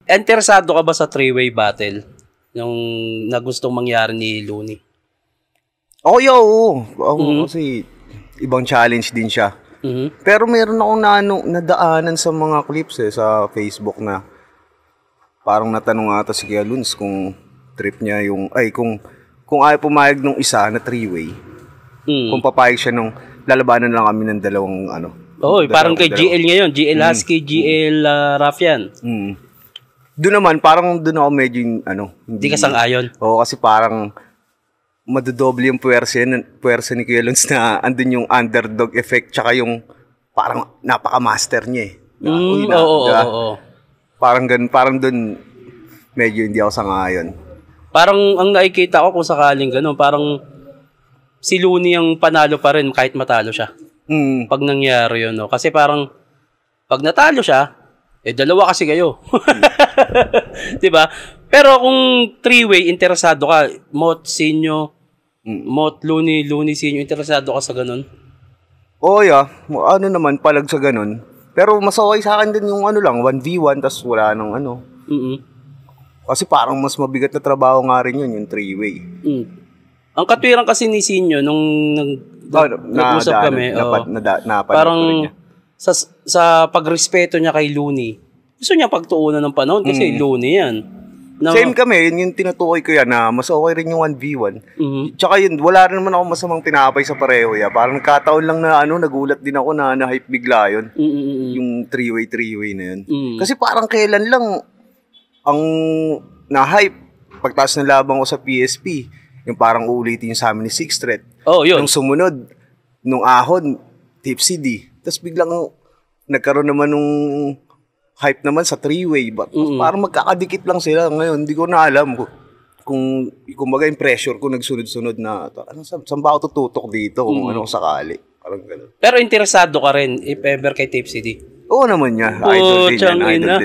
Interesado ka ba sa three-way battle? Yung na gustong mangyari ni Looney? Oo, kasi ibang challenge din siya. Pero meron akong nadaanan sa mga clips sa Facebook na parang natanong ata si Kuya Luns kung trip niya kung ayaw pumayag nung isa na three-way. Kung papayag siya nung lalabanan lang kami ng dalawang parang kay GL ngayon, GL Husky, GL Raffian. Doon naman, parang doon ako medyo, hindi ka sang-ayon? Oo, kasi parang madodoble yung puwersa ni Kuya Luns na andun yung underdog effect tsaka yung parang napaka-master niya Oo. Parang doon medyo hindi ako sang-ayon. Parang ang nakikita ko kung sakaling gano'n, parang si Looney ang panalo pa rin kahit matalo siya. Pag nangyari yun, no? Kasi parang pag natalo siya, dalawa kasi kayo. Diba? Pero kung three-way, interesado ka, Mot, Sinyo, Mot, Looney, Sinyo, interesado ka sa ganun? Oo, naman, palag sa ganun. Pero mas okay sa akin din yung 1v1, tas wala nang Kasi parang mas mabigat na trabaho nga rin yun, yung three-way. Ang katwiran kasi ni Sinyo, nung nag-usap kami, parang sa pagrespeto niya kay Looney, gusto niya pagtuunan ng panahon kasi Looney yan. Same kami, yun yung tinutukoy ko yan na mas okay rin yung 1v1. Tsaka yun, wala rin naman ako masamang tinapay sa pareho. Parang nagkataon lang na nagulat din ako na na-hype bigla yun. Yung three-way na yun. Kasi parang kailan lang ang na-hype pagtaas ng labang ko sa PSP. Yung parang uulitin yung sa amin ni Sixth Threat. Yun. Nung sumunod, nung ahon, Tipsy D. Tapos biglang nagkaroon naman nung hype naman sa three-way. Parang magkakadikit lang sila ngayon. Hindi ko na alam kung kumbaga yung pressure ko nagsunod-sunod na saan ba ako tututok dito kung sakali. Parang gano'n. Pero interesado ka rin if ever kay Tipsy D? Oo naman niya. Idol din yan.